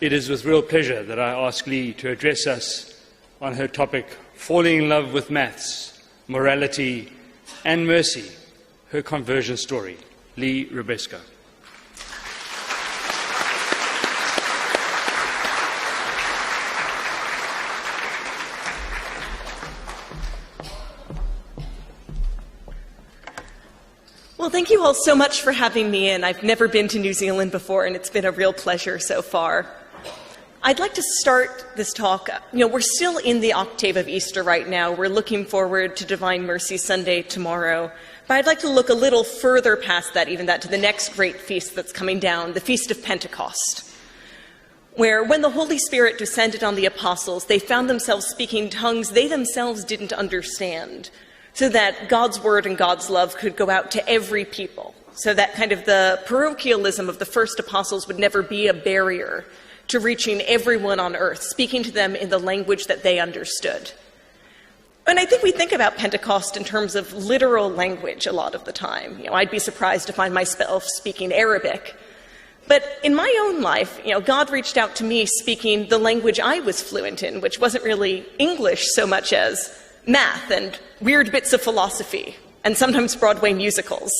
It is with real pleasure that I ask Lee to address us on her topic, Falling in Love with Maths, Morality and Mercy, her conversion story. Lee Libresco. Well, thank you all so much for having me in. I've never been to New Zealand before, and it's been a real pleasure so far. I'd like to start this talk. We're still in the octave of Easter right now. We're looking forward to Divine Mercy Sunday tomorrow. But I'd like to look a little further past that, even that, to the next great feast that's coming down, the Feast of Pentecost, where when the Holy Spirit descended on the apostles, they found themselves speaking tongues they themselves didn't understand, so that God's word and God's love could go out to every people, so that kind of the parochialism of the first apostles would never be a barrier to reaching everyone on earth, speaking to them in the language that they understood. And I think we think about Pentecost in terms of literal language a lot of the time. I'd be surprised to find myself speaking Arabic. But in my own life, God reached out to me speaking the language I was fluent in, which wasn't really English so much as math and weird bits of philosophy, and sometimes Broadway musicals,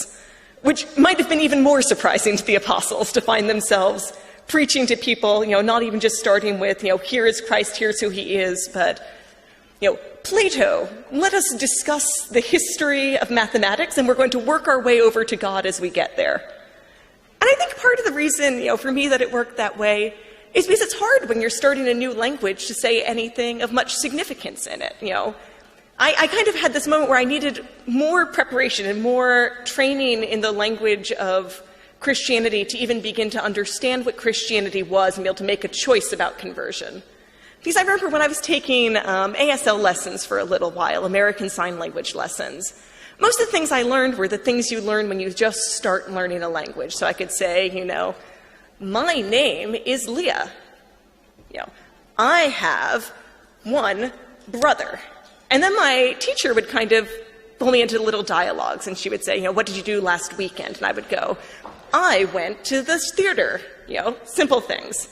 which might have been even more surprising to the apostles to find themselves preaching to people, not even just starting with, here is Christ, here's who he is, but, Plato, let us discuss the history of mathematics, and we're going to work our way over to God as we get there. And I think part of the reason, for me that it worked that way is because it's hard when you're starting a new language to say anything of much significance in it, I kind of had this moment where I needed more preparation and more training in the language of Christianity to even begin to understand what Christianity was and be able to make a choice about conversion. Because I remember when I was taking ASL lessons for a little while, American Sign Language lessons, most of the things I learned were the things you learn when you just start learning a language. So I could say, my name is Leah. I have one brother. And then my teacher would kind of pull me into little dialogues, and she would say, what did you do last weekend? And I would go, I went to the theater, simple things.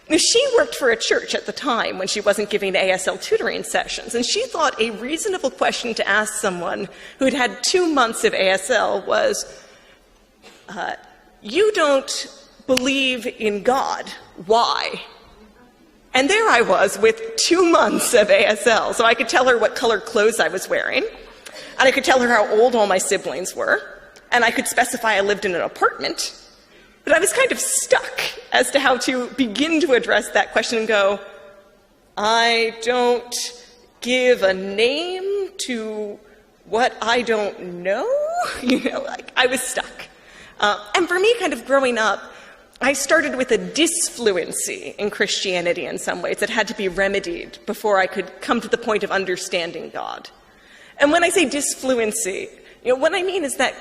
Now, she worked for a church at the time when she wasn't giving ASL tutoring sessions, and she thought a reasonable question to ask someone who'd had 2 months of ASL was, you don't believe in God, why? And there I was with 2 months of ASL, so I could tell her what color clothes I was wearing, and I could tell her how old all my siblings were, and I could specify I lived in an apartment. But I was kind of stuck as to how to begin to address that question and go, I don't give a name to what I don't know? I was stuck. And for me, kind of growing up, I started with a disfluency in Christianity in some ways that had to be remedied before I could come to the point of understanding God. And when I say disfluency, what I mean is that,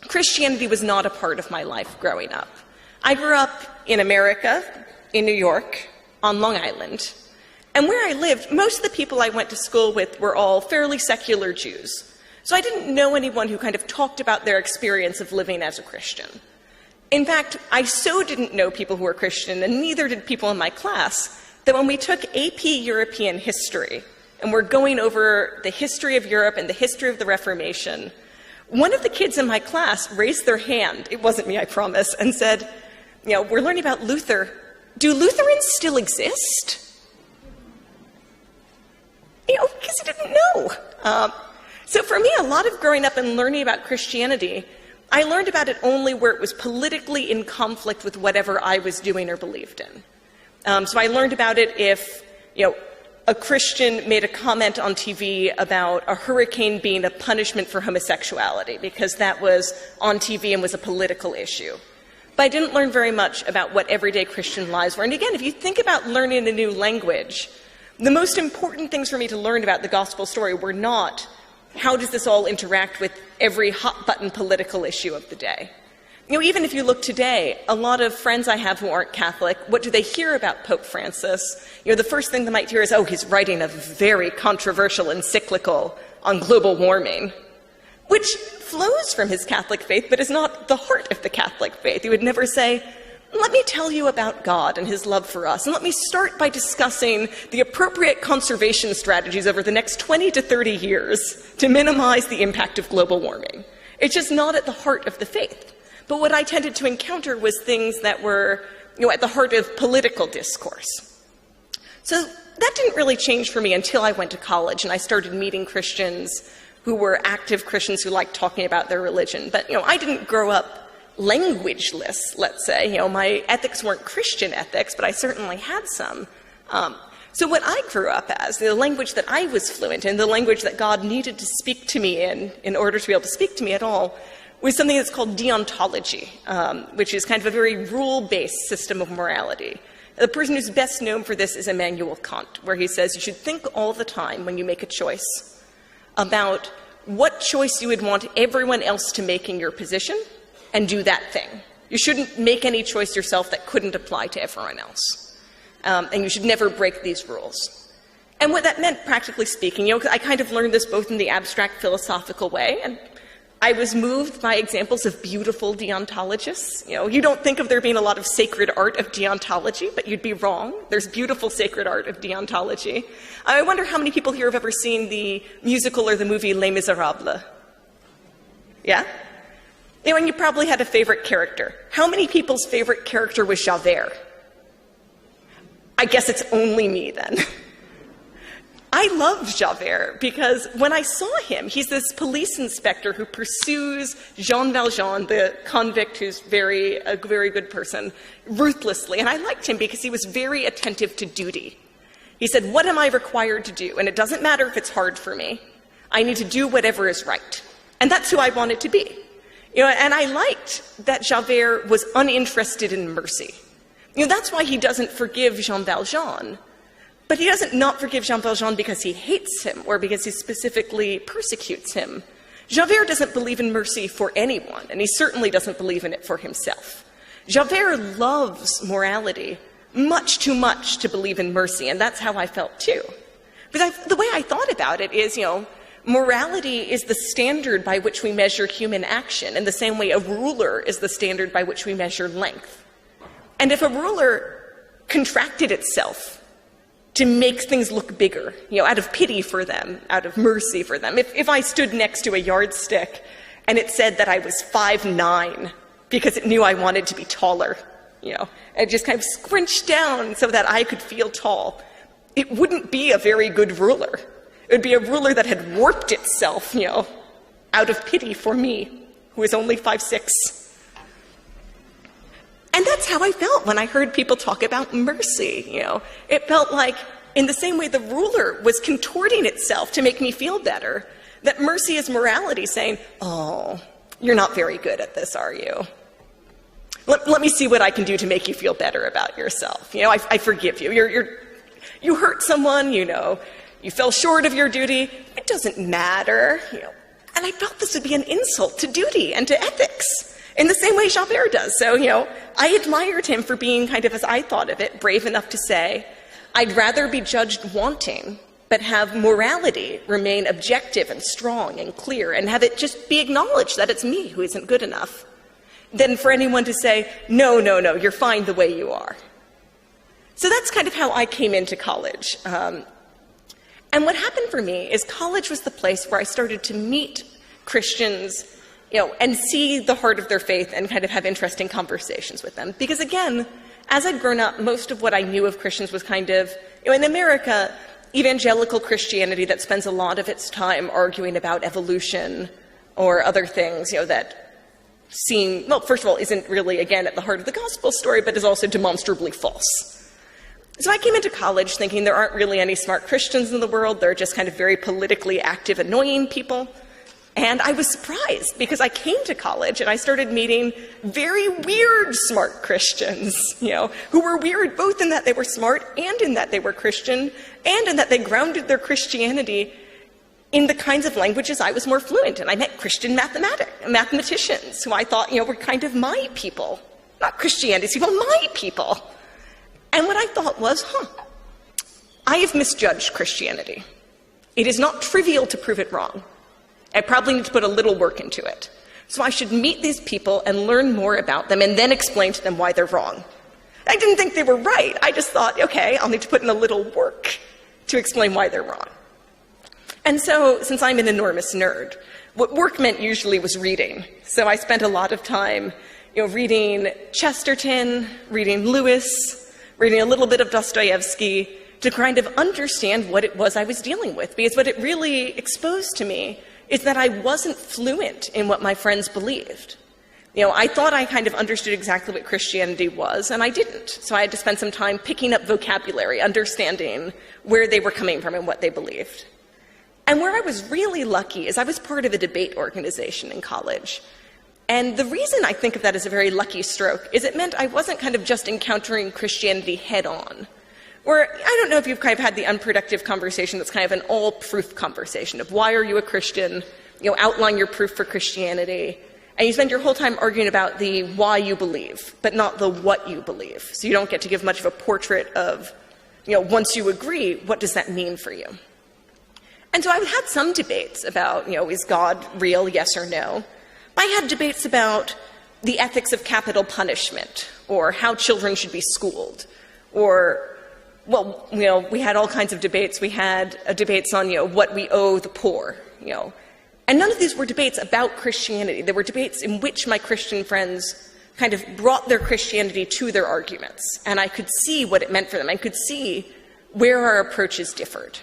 Christianity was not a part of my life growing up. I grew up in America, in New York, on Long Island. And where I lived, most of the people I went to school with were all fairly secular Jews. So I didn't know anyone who kind of talked about their experience of living as a Christian. In fact, I so didn't know people who were Christian, and neither did people in my class, that when we took AP European history, and we're going over the history of Europe and the history of the Reformation, one of the kids in my class raised their hand, it wasn't me, I promise, and said, we're learning about Luther. Do Lutherans still exist? Because I didn't know. So for me, a lot of growing up and learning about Christianity, I learned about it only where it was politically in conflict with whatever I was doing or believed in. So I learned about it if, a Christian made a comment on TV about a hurricane being a punishment for homosexuality, because that was on TV and was a political issue. But I didn't learn very much about what everyday Christian lives were. And again, if you think about learning a new language, the most important things for me to learn about the gospel story were not how does this all interact with every hot-button political issue of the day. Even if you look today, a lot of friends I have who aren't Catholic, what do they hear about Pope Francis? The first thing they might hear is, oh, he's writing a very controversial encyclical on global warming, which flows from his Catholic faith, but is not the heart of the Catholic faith. He would never say, let me tell you about God and his love for us, and let me start by discussing the appropriate conservation strategies over the next 20 to 30 years to minimize the impact of global warming. It's just not at the heart of the faith. But what I tended to encounter was things that were, at the heart of political discourse. So that didn't really change for me until I went to college and I started meeting Christians who were active Christians who liked talking about their religion. But, I didn't grow up languageless, let's say. My ethics weren't Christian ethics, but I certainly had some. So what I grew up as, the language that I was fluent in, the language that God needed to speak to me in order to be able to speak to me at all, was something that's called deontology, which is kind of a very rule-based system of morality. The person who's best known for this is Immanuel Kant, where he says you should think all the time when you make a choice about what choice you would want everyone else to make in your position and do that thing. You shouldn't make any choice yourself that couldn't apply to everyone else. And you should never break these rules. And what that meant, practically speaking, I kind of learned this both in the abstract philosophical way, and I was moved by examples of beautiful deontologists. You don't think of there being a lot of sacred art of deontology, but you'd be wrong. There's beautiful sacred art of deontology. I wonder how many people here have ever seen the musical or the movie Les Miserables? Yeah? And you probably had a favorite character. How many people's favorite character was Javert? I guess it's only me then. I loved Javert because when I saw him, he's this police inspector who pursues Jean Valjean, the convict who's a very good person, ruthlessly. And I liked him because he was very attentive to duty. He said, what am I required to do? And it doesn't matter if it's hard for me. I need to do whatever is right. And that's who I wanted to be. And I liked that Javert was uninterested in mercy. That's why he doesn't forgive Jean Valjean. But he doesn't not forgive Jean Valjean because he hates him or because he specifically persecutes him. Javert doesn't believe in mercy for anyone, and he certainly doesn't believe in it for himself. Javert loves morality much too much to believe in mercy, and that's how I felt too. But the way I thought about it is, morality is the standard by which we measure human action, in the same way a ruler is the standard by which we measure length. And if a ruler contracted itself to make things look bigger, out of pity for them, out of mercy for them. If I stood next to a yardstick and it said that I was 5'9" because it knew I wanted to be taller, and just kind of squinched down so that I could feel tall, it wouldn't be a very good ruler. It would be a ruler that had warped itself, out of pity for me, who is only 5'6". And that's how I felt when I heard people talk about mercy, It felt like, in the same way the ruler was contorting itself to make me feel better, that mercy is morality saying, oh, you're not very good at this, are you? Let me see what I can do to make you feel better about yourself. I forgive you. You hurt someone, you fell short of your duty. It doesn't matter, And I felt this would be an insult to duty and to ethics. In the same way Javert does. So, I admired him for being kind of, as I thought of it, brave enough to say, I'd rather be judged wanting, but have morality remain objective and strong and clear, and have it just be acknowledged that it's me who isn't good enough, than for anyone to say, no, you're fine the way you are. So that's kind of how I came into college. And what happened for me is college was the place where I started to meet Christians and see the heart of their faith and kind of have interesting conversations with them. Because again, as I'd grown up, most of what I knew of Christians was kind of, in America, evangelical Christianity that spends a lot of its time arguing about evolution or other things, that seem, well, first of all, isn't really, again, at the heart of the gospel story, but is also demonstrably false. So I came into college thinking there aren't really any smart Christians in the world. They're just kind of very politically active, annoying people. And I was surprised because I came to college and I started meeting very weird smart Christians, who were weird both in that they were smart and in that they were Christian and in that they grounded their Christianity in the kinds of languages I was more fluent in. I met Christian mathematicians who I thought, were kind of my people. Not Christianity's people, my people. And what I thought was, I have misjudged Christianity. It is not trivial to prove it wrong. I probably need to put a little work into it. So I should meet these people and learn more about them and then explain to them why they're wrong. I didn't think they were right. I just thought, okay, I'll need to put in a little work to explain why they're wrong. And so, since I'm an enormous nerd, what work meant usually was reading. So I spent a lot of time, reading Chesterton, reading Lewis, reading a little bit of Dostoevsky to kind of understand what it was I was dealing with. Because what it really exposed to me is that I wasn't fluent in what my friends believed. I thought I kind of understood exactly what Christianity was, and I didn't. So I had to spend some time picking up vocabulary, understanding where they were coming from and what they believed. And where I was really lucky is I was part of a debate organization in college. And the reason I think of that as a very lucky stroke is it meant I wasn't kind of just encountering Christianity head-on. Or, I don't know if you've kind of had the unproductive conversation that's kind of an all-proof conversation of why are you a Christian, outline your proof for Christianity, and you spend your whole time arguing about the why you believe, but not the what you believe. So you don't get to give much of a portrait of, once you agree, what does that mean for you? And so I've had some debates about, is God real, yes or no? I had debates about the ethics of capital punishment, or how children should be schooled, or we had all kinds of debates. We had debates on, what we owe the poor, And none of these were debates about Christianity. They were debates in which my Christian friends kind of brought their Christianity to their arguments. And I could see what it meant for them. I could see where our approaches differed.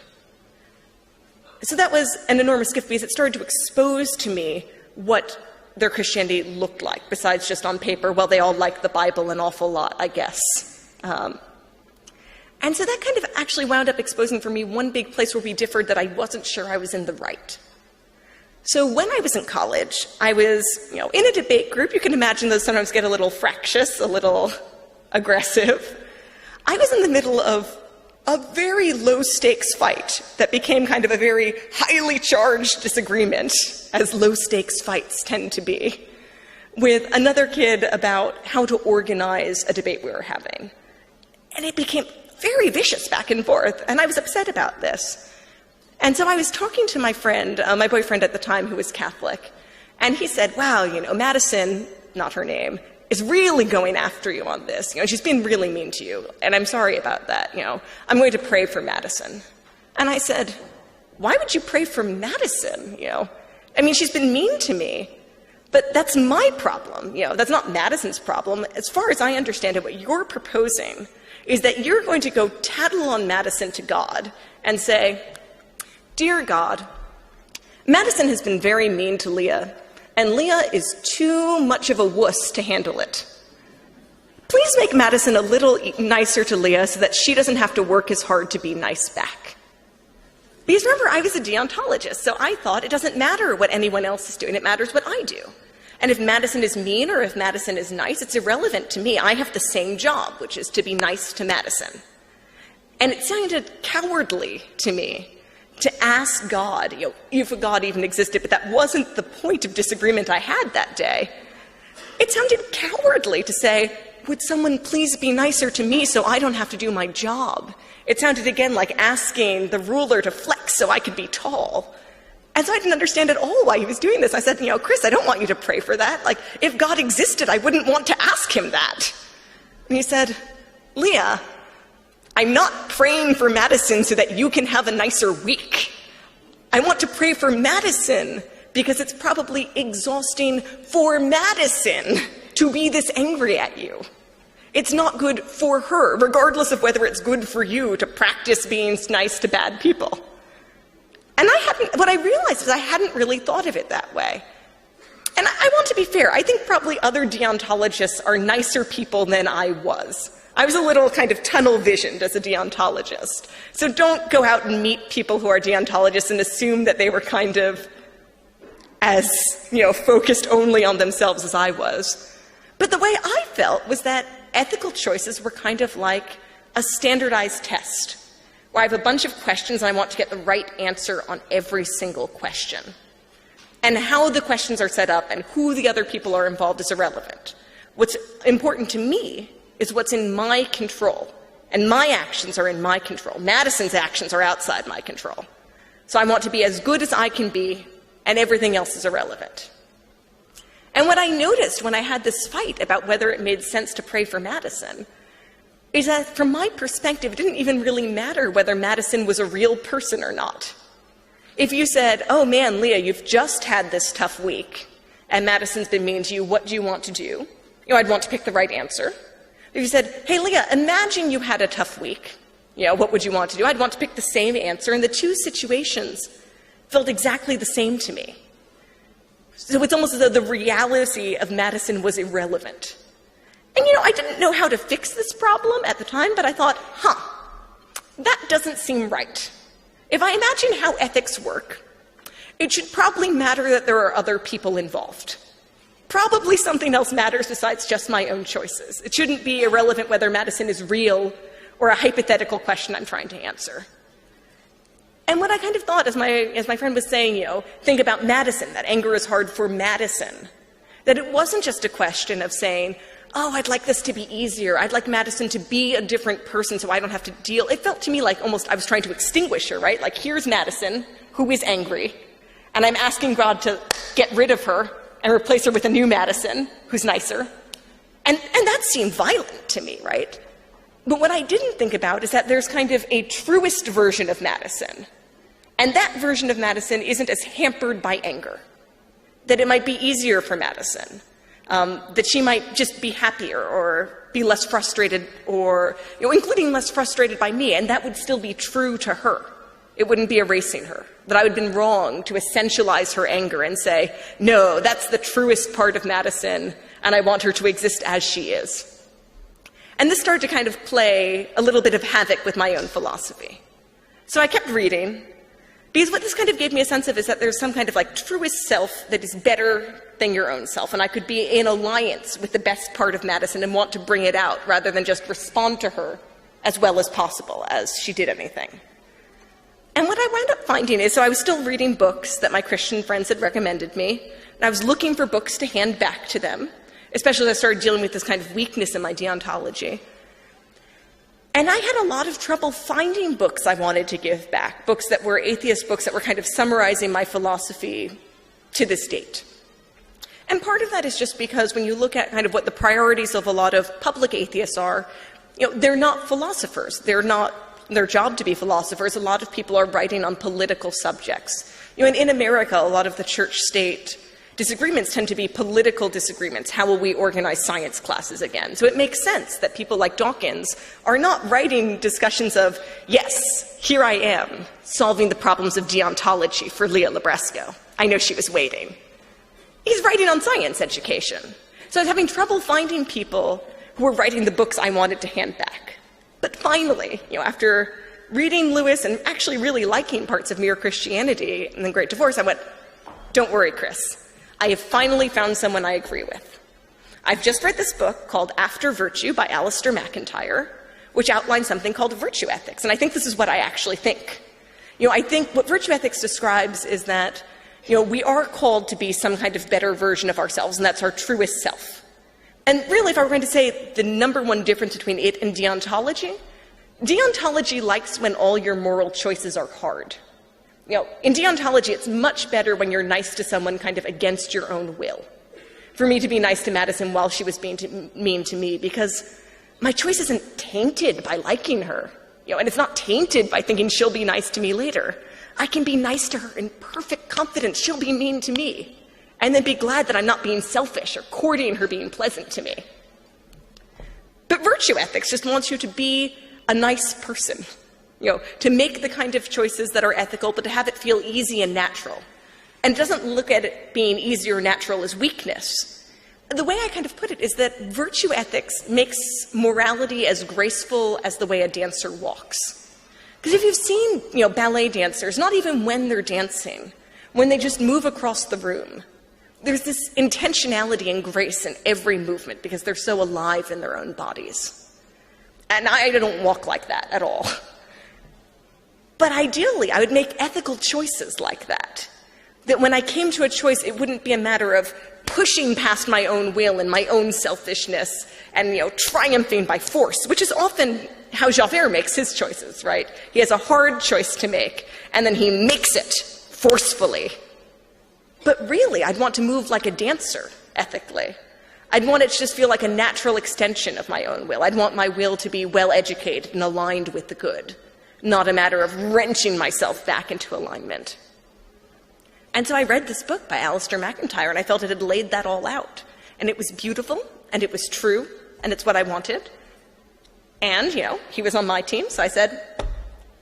So that was an enormous gift because it started to expose to me what their Christianity looked like, besides just on paper, they all like the Bible an awful lot, I guess. And so that kind of actually wound up exposing for me one big place where we differed that I wasn't sure I was in the right. So when I was in college, I was, in a debate group. You can imagine those sometimes get a little fractious, a little aggressive. I was in the middle of a very low-stakes fight that became kind of a very highly charged disagreement, as low-stakes fights tend to be, with another kid about how to organize a debate we were having. And it became very vicious back and forth, and I was upset about this. And so I was talking to my friend, my boyfriend at the time, who was Catholic, and he said, wow, Madison, not her name, is really going after you on this. She's been really mean to you, and I'm sorry about that. I'm going to pray for Madison. And I said, why would you pray for Madison? She's been mean to me, but that's my problem. That's not Madison's problem. As far as I understand it, what you're proposing is that you're going to go tattle on Madison to God and say, dear God, Madison has been very mean to Leah, and Leah is too much of a wuss to handle it. Please make Madison a little nicer to Leah so that she doesn't have to work as hard to be nice back. Because remember, I was a deontologist, so I thought it doesn't matter what anyone else is doing, it matters what I do. And if Madison is mean or if Madison is nice, it's irrelevant to me. I have the same job, which is to be nice to Madison. And it sounded cowardly to me to ask God, if God even existed, but that wasn't the point of disagreement I had that day. It sounded cowardly to say, would someone please be nicer to me so I don't have to do my job? It sounded again like asking the ruler to flex so I could be tall. And so I didn't understand at all why he was doing this. I said, Chris, I don't want you to pray for that. If God existed, I wouldn't want to ask him that. And he said, Leah, I'm not praying for Madison so that you can have a nicer week. I want to pray for Madison because it's probably exhausting for Madison to be this angry at you. It's not good for her, regardless of whether it's good for you to practice being nice to bad people. And what I realized is I hadn't really thought of it that way. And I want to be fair. I think probably other deontologists are nicer people than I was. I was a little kind of tunnel-visioned as a deontologist. So don't go out and meet people who are deontologists and assume that they were kind of as, focused only on themselves as I was. But the way I felt was that ethical choices were kind of like a standardized test, where I have a bunch of questions and I want to get the right answer on every single question. And how the questions are set up and who the other people are involved is irrelevant. What's important to me is what's in my control, and my actions are in my control. Madison's actions are outside my control. So I want to be as good as I can be, and everything else is irrelevant. And what I noticed when I had this fight about whether it made sense to pray for Madison is that, from my perspective, it didn't even really matter whether Madison was a real person or not. If you said, oh man, Leah, you've just had this tough week, and Madison's been mean to you, what do you want to do? I'd want to pick the right answer. If you said, hey, Leah, imagine you had a tough week, what would you want to do? I'd want to pick the same answer, and the two situations felt exactly the same to me. So it's almost as though the reality of Madison was irrelevant. And, I didn't know how to fix this problem at the time, but I thought, that doesn't seem right. If I imagine how ethics work, it should probably matter that there are other people involved. Probably something else matters besides just my own choices. It shouldn't be irrelevant whether Madison is real or a hypothetical question I'm trying to answer. And what I kind of thought, as my friend was saying, think about Madison, that anger is hard for Madison, that it wasn't just a question of saying, oh, I'd like this to be easier. I'd like Madison to be a different person so I don't have to deal. It felt to me like almost I was trying to extinguish her, right? Like, here's Madison, who is angry, and I'm asking God to get rid of her and replace her with a new Madison, who's nicer. And that seemed violent to me, right? But what I didn't think about is that there's kind of a truest version of Madison. And that version of Madison isn't as hampered by anger. That it might be easier for Madison. That she might just be happier or be less frustrated, or, including less frustrated by me, and that would still be true to her. It wouldn't be erasing her. That I would have been wrong to essentialize her anger and say, no, that's the truest part of Madison, and I want her to exist as she is. And this started to kind of play a little bit of havoc with my own philosophy. So I kept reading, because what this kind of gave me a sense of is that there's some kind of truest self that is better than your own self, and I could be in alliance with the best part of Madison and want to bring it out rather than just respond to her as well as possible as she did anything. And what I wound up finding is, so I was still reading books that my Christian friends had recommended me, and I was looking for books to hand back to them, especially as I started dealing with this kind of weakness in my deontology. And I had a lot of trouble finding books I wanted to give back, books that were atheist books that were kind of summarizing my philosophy to this date. And part of that is just because when you look at kind of what the priorities of a lot of public atheists are, they're not philosophers. They're not their job to be philosophers. A lot of people are writing on political subjects. In America, a lot of the church-state disagreements tend to be political disagreements. How will we organize science classes again? So it makes sense that people like Dawkins are not writing discussions of, yes, here I am, solving the problems of deontology for Leah Libresco. I know she was waiting. He's writing on science education. So I was having trouble finding people who were writing the books I wanted to hand back. But finally, after reading Lewis and actually really liking parts of Mere Christianity and The Great Divorce, I went, don't worry, Chris. I have finally found someone I agree with. I've just read this book called After Virtue by Alistair MacIntyre, which outlines something called virtue ethics. And I think this is what I actually think. I think what virtue ethics describes is that, we are called to be some kind of better version of ourselves, and that's our truest self. And really, if I were going to say the number one difference between it and deontology, deontology likes when all your moral choices are hard. In deontology, it's much better when you're nice to someone kind of against your own will. For me to be nice to Madison while she was being mean to me, because my choice isn't tainted by liking her, and it's not tainted by thinking she'll be nice to me later. I can be nice to her in perfect confidence she'll be mean to me, and then be glad that I'm not being selfish or courting her being pleasant to me. But virtue ethics just wants you to be a nice person, to make the kind of choices that are ethical, but to have it feel easy and natural. And it doesn't look at it being easy or natural as weakness. the way I kind of put it is that virtue ethics makes morality as graceful as the way a dancer walks. Because if you've seen, ballet dancers, not even when they're dancing, when they just move across the room, there's this intentionality and grace in every movement because they're so alive in their own bodies. And I don't walk like that at all. But ideally, I would make ethical choices like that. That when I came to a choice, it wouldn't be a matter of pushing past my own will and my own selfishness and, triumphing by force, which is often how Javert makes his choices, right? He has a hard choice to make, and then he makes it forcefully. But really, I'd want to move like a dancer, ethically. I'd want it to just feel like a natural extension of my own will. I'd want my will to be well-educated and aligned with the good, not a matter of wrenching myself back into alignment. And so I read this book by Alasdair MacIntyre, and I felt it had laid that all out. And it was beautiful, and it was true, and it's what I wanted. And, he was on my team, so I said,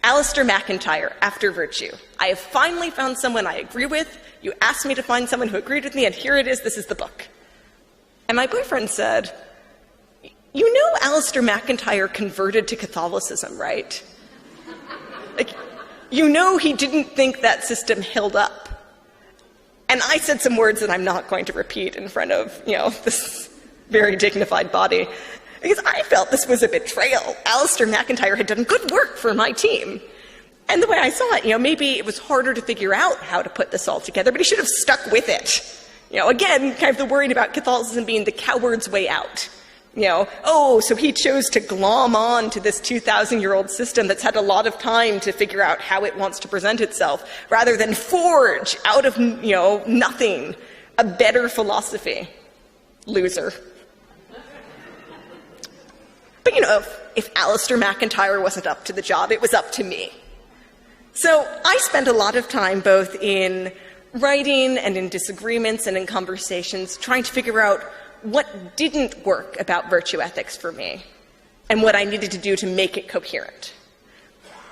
Alasdair MacIntyre, After Virtue. I have finally found someone I agree with. You asked me to find someone who agreed with me, and here it is, this is the book. And my boyfriend said, Alasdair MacIntyre converted to Catholicism, right? He didn't think that system held up. And I said some words that I'm not going to repeat in front of, this very dignified body, because I felt this was a betrayal. Alasdair MacIntyre had done good work for my team. And the way I saw it, maybe it was harder to figure out how to put this all together, but he should have stuck with it. Again, kind of the worried about Catholicism being the coward's way out. So he chose to glom on to this 2,000-year-old system that's had a lot of time to figure out how it wants to present itself, rather than forge out of, nothing a better philosophy. Loser. But, if Alasdair MacIntyre wasn't up to the job, it was up to me. So I spent a lot of time both in writing and in disagreements and in conversations trying to figure out what didn't work about virtue ethics for me and what I needed to do to make it coherent.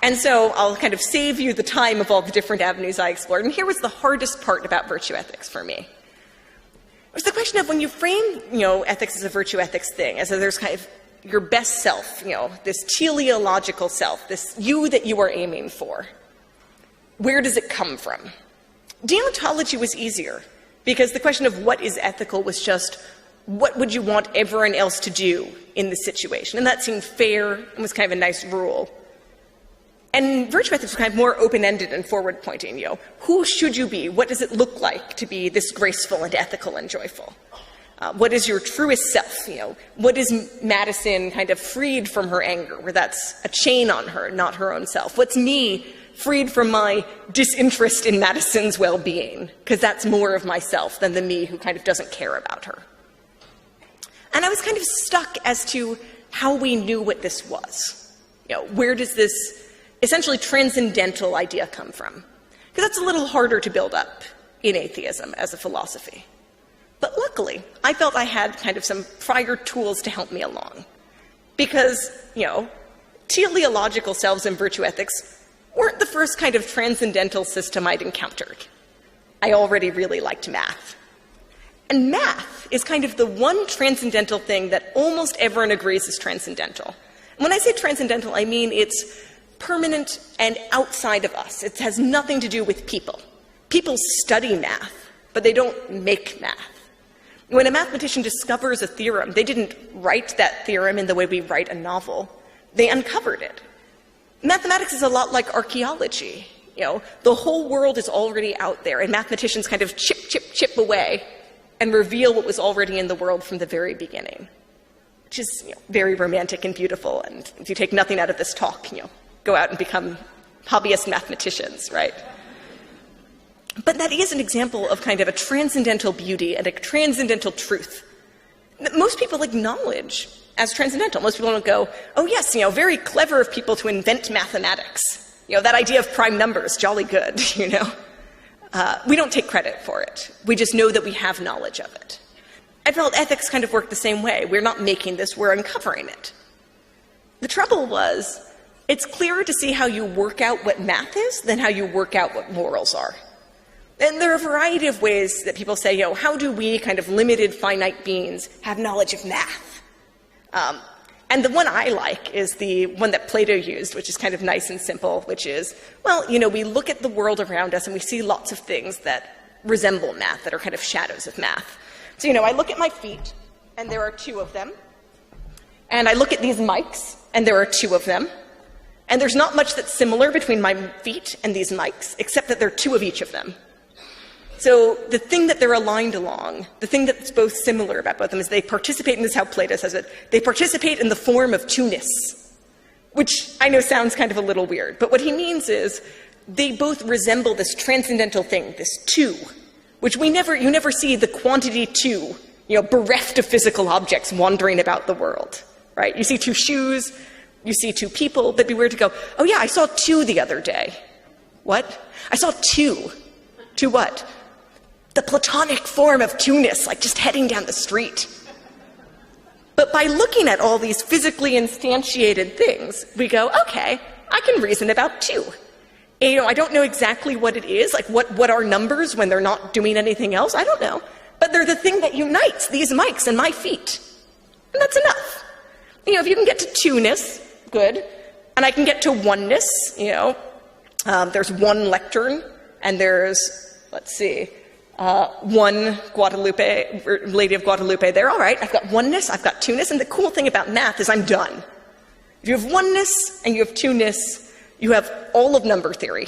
And so I'll kind of save you the time of all the different avenues I explored. And here was the hardest part about virtue ethics for me. It was the question of when you frame, ethics as a virtue ethics thing, as though there's kind of your best self, this teleological self, this you that you are aiming for. Where does it come from? Deontology was easier because the question of what is ethical was just what would you want everyone else to do in the situation? And that seemed fair and was kind of a nice rule. And virtue ethics was kind of more open-ended and forward-pointing. Who should you be? What does it look like to be this graceful and ethical and joyful? What is your truest self? What is Madison kind of freed from her anger, where that's a chain on her, not her own self? What's me freed from my disinterest in Madison's well-being, because that's more of myself than the me who kind of doesn't care about her? And I was kind of stuck as to how we knew what this was. Where does this essentially transcendental idea come from? Because that's a little harder to build up in atheism as a philosophy. But luckily, I felt I had kind of some prior tools to help me along. Because, teleological selves and virtue ethics weren't the first kind of transcendental system I'd encountered. I already really liked math. And math is kind of the one transcendental thing that almost everyone agrees is transcendental. And when I say transcendental, I mean it's permanent and outside of us. It has nothing to do with people. People study math, but they don't make math. When a mathematician discovers a theorem, they didn't write that theorem in the way we write a novel. They uncovered it. Mathematics is a lot like archaeology. The whole world is already out there, and mathematicians kind of chip away and reveal what was already in the world from the very beginning, which is very romantic and beautiful. And if you take nothing out of this talk, go out and become hobbyist mathematicians, right? But that is an example of kind of a transcendental beauty and a transcendental truth that most people acknowledge as transcendental. Most people don't go, oh yes, very clever of people to invent mathematics. That idea of prime numbers, jolly good, We don't take credit for it. We just know that we have knowledge of it. I felt ethics kind of worked the same way. We're not making this, we're uncovering it. The trouble was, it's clearer to see how you work out what math is than how you work out what morals are. And there are a variety of ways that people say, how do we kind of limited finite beings have knowledge of math? And the one I like is the one that Plato used, which is kind of nice and simple, which is, we look at the world around us and we see lots of things that resemble math, that are kind of shadows of math. So, I look at my feet, and there are 2 of them. And I look at these mics, and there are 2 of them. And there's not much that's similar between my feet and these mics, except that there are 2 of each of them. So the thing that they're aligned along, the thing that's both similar about both of them is they participate, and this is how Plato says it, they participate in the form of two-ness, which I know sounds kind of a little weird, but what he means is they both resemble this transcendental thing, this 2, which you never see the quantity 2, bereft of physical objects wandering about the world, right? You see 2 shoes, you see 2 people, but it'd be weird to go, oh yeah, I saw 2 the other day. What? I saw 2. 2 what? The Platonic form of two-ness, like just heading down the street. But by looking at all these physically instantiated things, we go, okay, I can reason about 2. And, I don't know exactly what it is, like what are numbers when they're not doing anything else? I don't know. But they're the thing that unites these mics and my feet. And that's enough. If you can get to two-ness, good. And I can get to oneness, there's one lectern, and there's, let's see, one Guadalupe, Lady of Guadalupe there. All right, I've got oneness, I've got two-ness, and the cool thing about math is I'm done. If you have oneness and you have two-ness, you have all of number theory.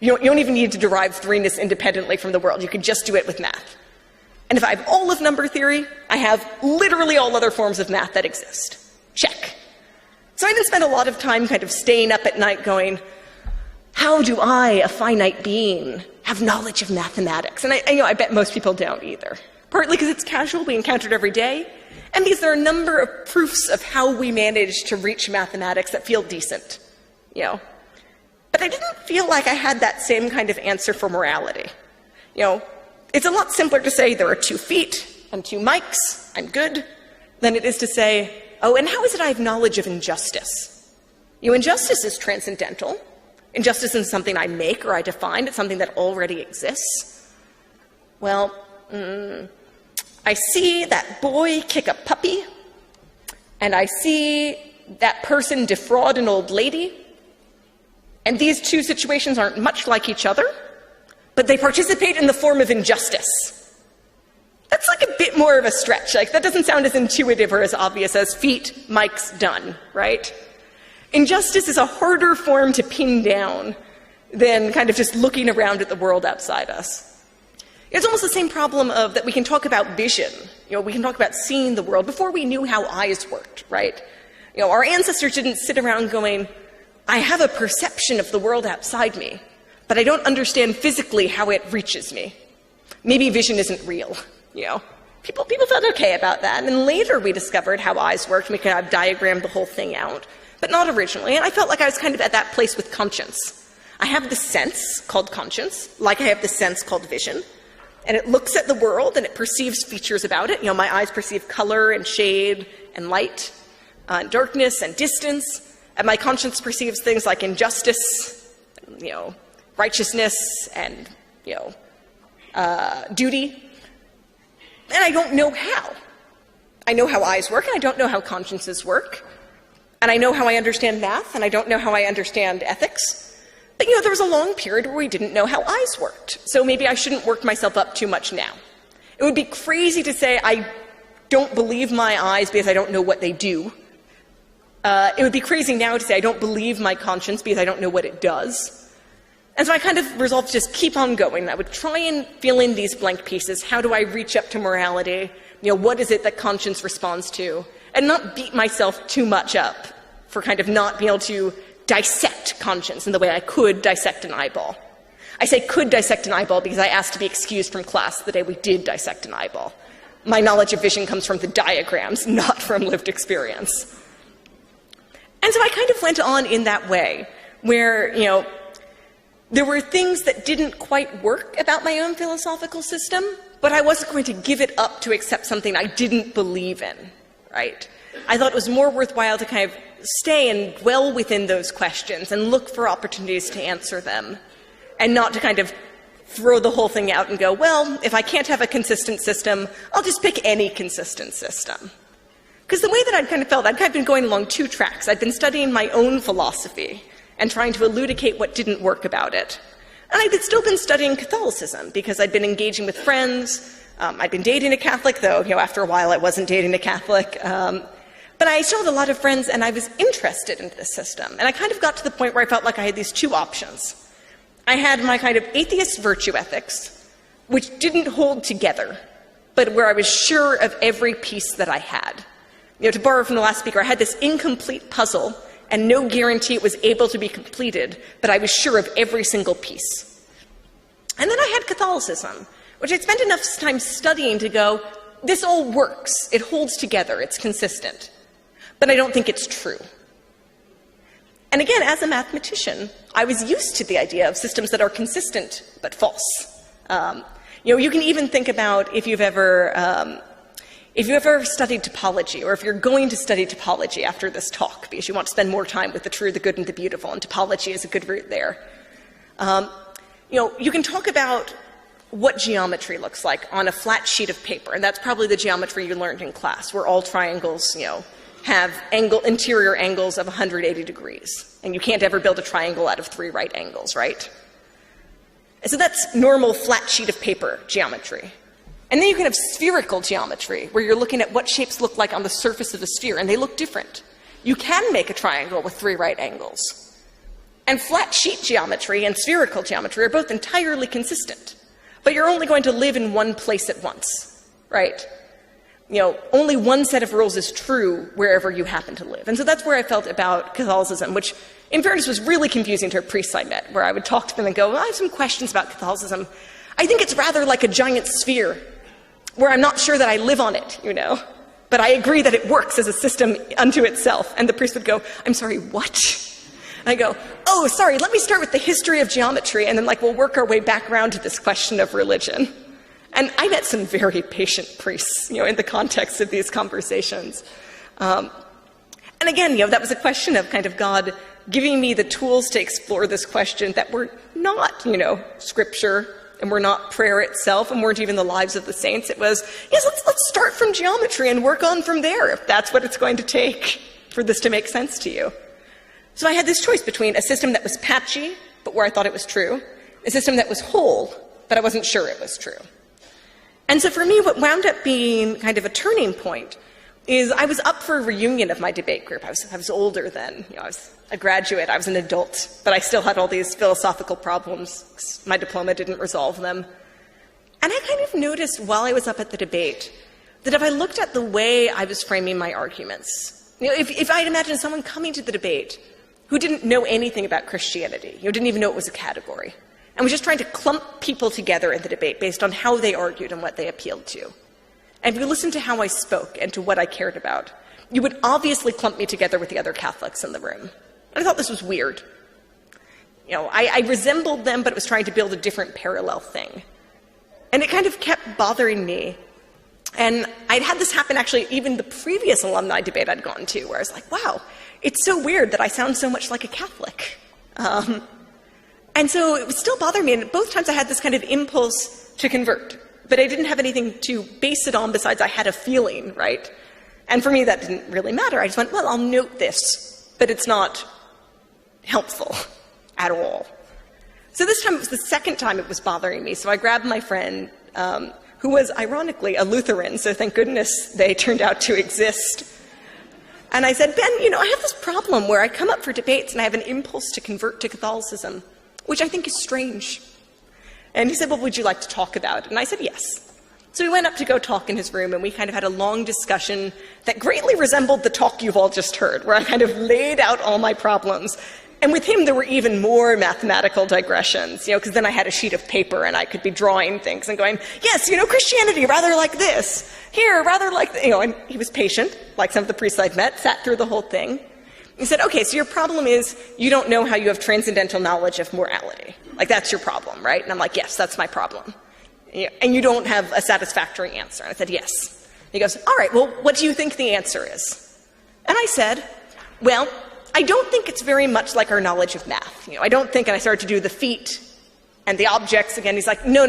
You don't even need to derive three-ness independently from the world. You can just do it with math. And if I have all of number theory, I have literally all other forms of math that exist. Check. So I didn't spend a lot of time kind of staying up at night going, how do I, a finite being, have knowledge of mathematics? And I bet most people don't either. Partly because it's casual, we encounter it every day, and because there are a number of proofs of how we manage to reach mathematics that feel decent, But I didn't feel like I had that same kind of answer for morality. It's a lot simpler to say there are 2 feet and 2 mics, I'm good, than it is to say, oh, and how is it I have knowledge of injustice? Injustice is transcendental. Injustice isn't something I make or I define. It's something that already exists. Well, I see that boy kick a puppy, and I see that person defraud an old lady, and these 2 situations aren't much like each other, but they participate in the form of injustice. That's like a bit more of a stretch. Like, that doesn't sound as intuitive or as obvious as feet, mics, done, right? Injustice is a harder form to pin down than kind of just looking around at the world outside us. It's almost the same problem of that we can talk about vision. We can talk about seeing the world before we knew how eyes worked, right? Our ancestors didn't sit around going, I have a perception of the world outside me, but I don't understand physically how it reaches me. Maybe vision isn't real, People felt okay about that. And then later we discovered how eyes worked, and we could have diagrammed the whole thing out. But not originally, and I felt like I was kind of at that place with conscience. I have this sense called conscience, like I have this sense called vision, and it looks at the world and it perceives features about it. My eyes perceive color and shade and light, darkness and distance, and my conscience perceives things like injustice, righteousness, and duty. And I don't know how. I know how eyes work, and I don't know how consciences work. And I know how I understand math, and I don't know how I understand ethics. But, there was a long period where we didn't know how eyes worked. So maybe I shouldn't work myself up too much now. It would be crazy to say I don't believe my eyes because I don't know what they do. It would be crazy now to say I don't believe my conscience because I don't know what it does. And so I kind of resolved to just keep on going. I would try and fill in these blank pieces. How do I reach up to morality? What is it that conscience responds to? And not beat myself too much up for kind of not being able to dissect conscience in the way I could dissect an eyeball. I say could dissect an eyeball because I asked to be excused from class the day we did dissect an eyeball. My knowledge of vision comes from the diagrams, not from lived experience. And so I kind of went on in that way, where, there were things that didn't quite work about my own philosophical system, but I wasn't going to give it up to accept something I didn't believe in, right? I thought it was more worthwhile to kind of stay and dwell within those questions and look for opportunities to answer them, and not to kind of throw the whole thing out and go, well, if I can't have a consistent system, I'll just pick any consistent system. Because the way that I'd kind of felt, I'd kind of been going along two tracks. I'd been studying my own philosophy and trying to elucidate what didn't work about it. And I'd still been studying Catholicism because I'd been engaging with friends. I'd been dating a Catholic, though, after a while I wasn't dating a Catholic. But I still had a lot of friends, and I was interested in this system. And I kind of got to the point where I felt like I had these two options. I had my kind of atheist virtue ethics, which didn't hold together, but where I was sure of every piece that I had. To borrow from the last speaker, I had this incomplete puzzle, and no guarantee it was able to be completed, but I was sure of every single piece. And then I had Catholicism, which I'd spent enough time studying to go, this all works, it holds together, it's consistent. But I don't think it's true. And again, as a mathematician, I was used to the idea of systems that are consistent but false. You can even think about if you've ever studied topology, or if you're going to study topology after this talk, because you want to spend more time with the true, the good, and the beautiful, and topology is a good route there. You can talk about what geometry looks like on a flat sheet of paper, and that's probably the geometry you learned in class, where all triangles, have interior angles of 180 degrees, and you can't ever build a triangle out of 3 right angles, right? And so that's normal flat sheet of paper geometry. And then you can have spherical geometry, where you're looking at what shapes look like on the surface of a sphere, and they look different. You can make a triangle with 3 right angles. And flat sheet geometry and spherical geometry are both entirely consistent, but you're only going to live in one place at once, right? Only one set of rules is true wherever you happen to live. And so that's where I felt about Catholicism, which, in fairness, was really confusing to a priest I met, where I would talk to them and go, I have some questions about Catholicism. I think it's rather like a giant sphere, where I'm not sure that I live on it, but I agree that it works as a system unto itself. And the priest would go, I'm sorry, what? And I go, oh, sorry, let me start with the history of geometry, and then we'll work our way back around to this question of religion. And I met some very patient priests, in the context of these conversations. And again, that was a question of kind of God giving me the tools to explore this question that were not, scripture, and were not prayer itself, and weren't even the lives of the saints. It was, yes, let's start from geometry and work on from there, if that's what it's going to take for this to make sense to you. So I had this choice between a system that was patchy, but where I thought it was true, a system that was whole, but I wasn't sure it was true. And so for me, what wound up being kind of a turning point is I was up for a reunion of my debate group. I was older then. I was a graduate. I was an adult. But I still had all these philosophical problems. My diploma didn't resolve them. And I kind of noticed while I was up at the debate that if I looked at the way I was framing my arguments, if I'd imagined someone coming to the debate who didn't know anything about Christianity, didn't even know it was a category, and was just trying to clump people together in the debate based on how they argued and what they appealed to. And if you listened to how I spoke and to what I cared about, you would obviously clump me together with the other Catholics in the room. And I thought this was weird. I resembled them, but it was trying to build a different parallel thing. And it kind of kept bothering me. And I'd had this happen actually even the previous alumni debate I'd gone to, where I was like, wow, it's so weird that I sound so much like a Catholic. And so it was still bothering me, and both times I had this kind of impulse to convert, but I didn't have anything to base it on besides I had a feeling, right? And for me, that didn't really matter. I just went, well, I'll note this, but it's not helpful at all. So this time, it was the second time it was bothering me, so I grabbed my friend, who was ironically a Lutheran, so thank goodness they turned out to exist. And I said, Ben, I have this problem where I come up for debates and I have an impulse to convert to Catholicism, which I think is strange. And he said, well, would you like to talk about it? And I said, yes. So we went up to go talk in his room, and we kind of had a long discussion that greatly resembled the talk you've all just heard, where I kind of laid out all my problems. And with him, there were even more mathematical digressions, because then I had a sheet of paper and I could be drawing things and going, yes, Christianity, rather like this. Here, rather like, and he was patient, like some of the priests I'd met, sat through the whole thing. He said, okay, so your problem is you don't know how you have transcendental knowledge of morality. That's your problem, right? And I'm like, yes, that's my problem. And you don't have a satisfactory answer. And I said, yes. He goes, all right, well, what do you think the answer is? And I said, well, I don't think it's very much like our knowledge of math. I don't think, and I started to do the feet And the objects, again, he's like, no.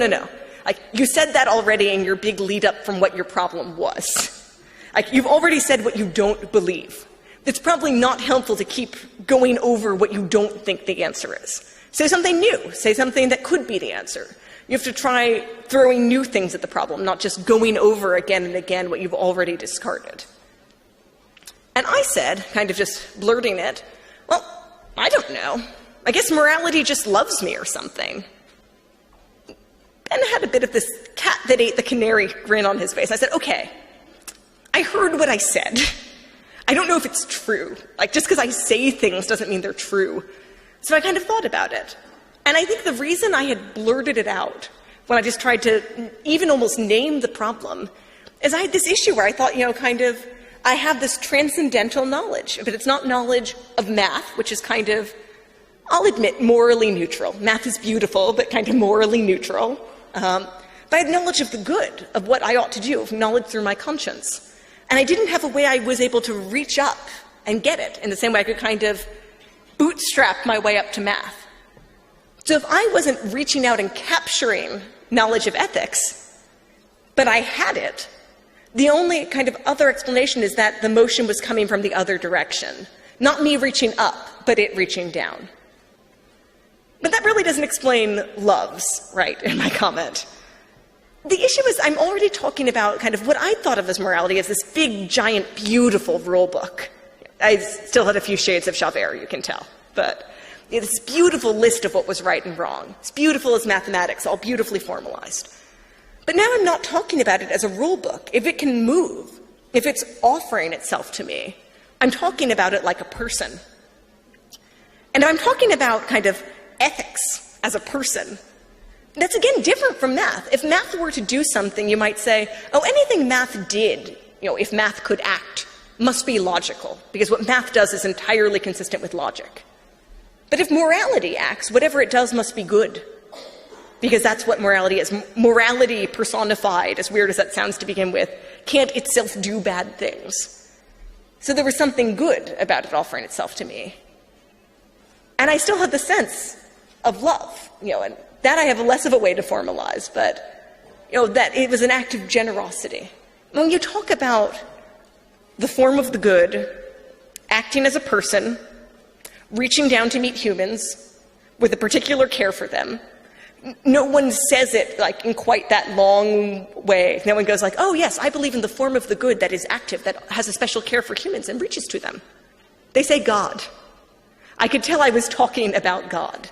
Like, you said that already in your big lead-up from what your problem was. Like, you've already said what you don't believe. It's probably not helpful to keep going over what you don't think the answer is. Say something new. Say something that could be the answer. You have to try throwing new things at the problem, not just going over again and again what you've already discarded. And I said, kind of just blurting it, well, I don't know. I guess morality just loves me or something. Ben had a bit of this cat that ate the canary grin on his face. I said, okay, I heard what I said. I don't know if it's true. Like, just because I say things doesn't mean they're true. So I kind of thought about it. And I think the reason I had blurted it out, when I just tried to even almost name the problem, is I had this issue where I thought, I have this transcendental knowledge, but it's not knowledge of math, which is kind of, I'll admit, morally neutral. Math is beautiful, but kind of morally neutral. But I had knowledge of the good, of what I ought to do, of knowledge through my conscience. And I didn't have a way I was able to reach up and get it in the same way I could kind of bootstrap my way up to math. So if I wasn't reaching out and capturing knowledge of ethics, but I had it, the only kind of other explanation is that the motion was coming from the other direction. Not me reaching up, but it reaching down. But that really doesn't explain loves, right, in my comment. The issue is I'm already talking about kind of what I thought of as morality as this big, giant, beautiful rule book. I still had a few shades of Javert, you can tell. But this beautiful list of what was right and wrong. It's beautiful as mathematics, all beautifully formalized. But now I'm not talking about it as a rule book. If it can move, if it's offering itself to me, I'm talking about it like a person. And I'm talking about kind of ethics as a person. That's, again, different from math. If math were to do something, you might say, oh, anything math did, if math could act, must be logical, because what math does is entirely consistent with logic. But if morality acts, whatever it does must be good, because that's what morality is. Morality personified, as weird as that sounds to begin with, can't itself do bad things. So there was something good about it offering itself to me. And I still had the sense of love, and that I have less of a way to formalize, but, that it was an act of generosity. When you talk about the form of the good, acting as a person, reaching down to meet humans with a particular care for them, no one says it like in quite that long way. No one goes like, oh yes, I believe in the form of the good that is active, that has a special care for humans and reaches to them. They say God. I could tell I was talking about God.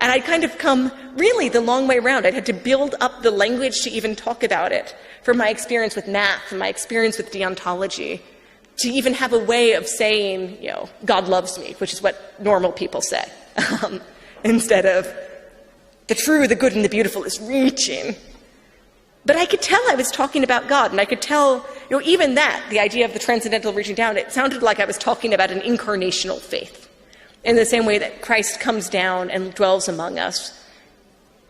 And I'd kind of come really the long way around. I'd had to build up the language to even talk about it from my experience with math and my experience with deontology to even have a way of saying, God loves me, which is what normal people say, instead of the true, the good, and the beautiful is reaching. But I could tell I was talking about God, and I could tell, even that, the idea of the transcendental reaching down, it sounded like I was talking about an incarnational faith. In the same way that Christ comes down and dwells among us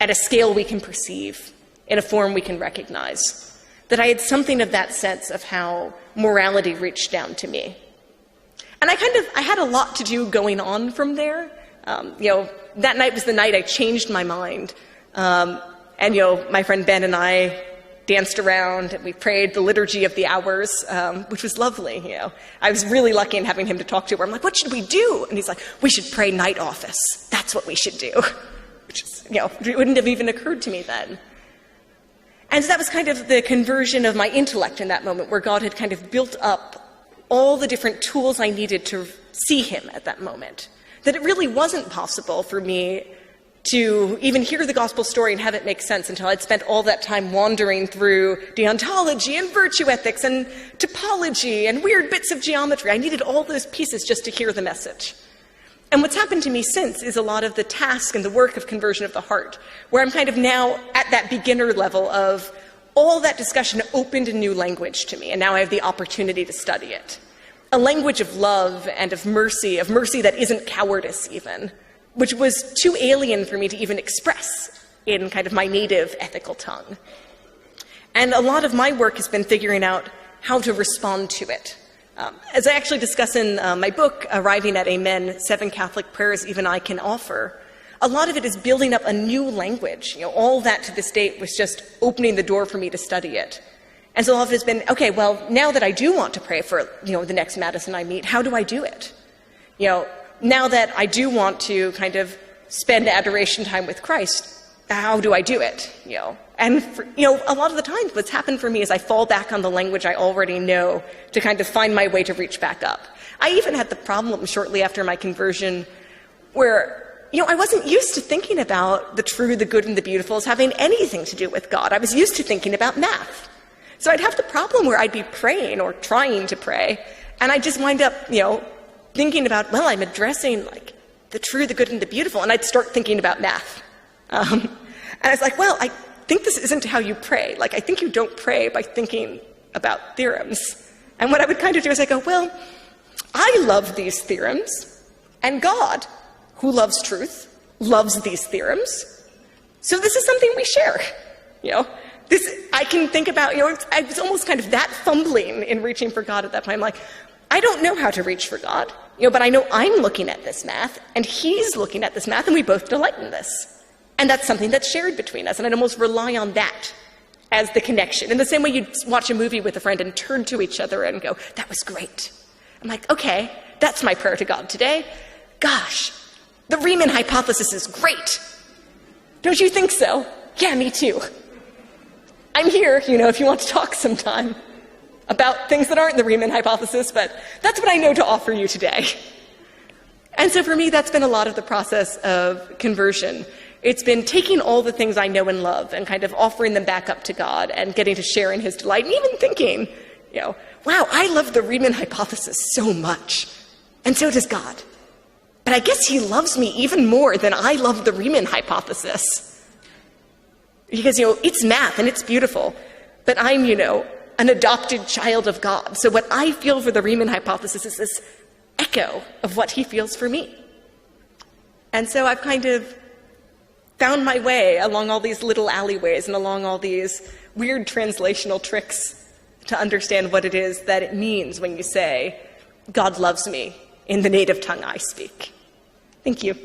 at a scale we can perceive, in a form we can recognize. That I had something of that sense of how morality reached down to me. And I had a lot to do going on from there. That night was the night I changed my mind. And my friend Ben and I danced around, and we prayed the Liturgy of the Hours, which was lovely, I was really lucky in having him to talk to, where I'm like, what should we do? And he's like, we should pray night office. That's what we should do. Which is, it wouldn't have even occurred to me then. And so that was kind of the conversion of my intellect in that moment, where God had kind of built up all the different tools I needed to see him at that moment. That it really wasn't possible for me to even hear the gospel story and have it make sense until I'd spent all that time wandering through deontology and virtue ethics and topology and weird bits of geometry. I needed all those pieces just to hear the message. And what's happened to me since is a lot of the task and the work of conversion of the heart, where I'm kind of now at that beginner level of all that discussion opened a new language to me, and now I have the opportunity to study it. A language of love and of mercy that isn't cowardice even, which was too alien for me to even express in kind of my native ethical tongue. And a lot of my work has been figuring out how to respond to it. As I actually discuss in my book, Arriving at Amen, 7 Catholic Prayers Even I Can Offer, a lot of it is building up a new language. All that to this date was just opening the door for me to study it. And so a lot of it has been, okay, well, now that I do want to pray for, the next Madison I meet, how do I do it? Now that I do want to kind of spend adoration time with Christ, how do I do it? And a lot of the times what's happened for me is I fall back on the language I already know to kind of find my way to reach back up. I even had the problem shortly after my conversion where I wasn't used to thinking about the true, the good, and the beautiful as having anything to do with God. I was used to thinking about math. So I'd have the problem where I'd be praying or trying to pray, and I'd just wind up, thinking about, well, I'm addressing like the true, the good, and the beautiful, and I'd start thinking about math. And I was like, well, I think this isn't how you pray. Like, I think you don't pray by thinking about theorems. And what I would kind of do is I go, well, I love these theorems, and God, who loves truth, loves these theorems. So this is something we share, I can think about, I was almost kind of that fumbling in reaching for God at that point. I'm like, I don't know how to reach for God, but I know I'm looking at this math, and he's looking at this math, and we both delight in this. And that's something that's shared between us, and I'd almost rely on that as the connection. In the same way you'd watch a movie with a friend and turn to each other and go, that was great. I'm like, okay, that's my prayer to God today. Gosh, the Riemann hypothesis is great. Don't you think so? Yeah, me too. I'm here, if you want to talk sometime about things that aren't the Riemann hypothesis, but that's what I know to offer you today. And so for me, that's been a lot of the process of conversion. It's been taking all the things I know and love and kind of offering them back up to God and getting to share in his delight, and even thinking, wow, I love the Riemann hypothesis so much, and so does God. But I guess he loves me even more than I love the Riemann hypothesis. Because, it's math and it's beautiful, but I'm, an adopted child of God. So what I feel for the Riemann hypothesis is this echo of what he feels for me. And so I've kind of found my way along all these little alleyways and along all these weird translational tricks to understand what it is that it means when you say, God loves me in the native tongue I speak. Thank you.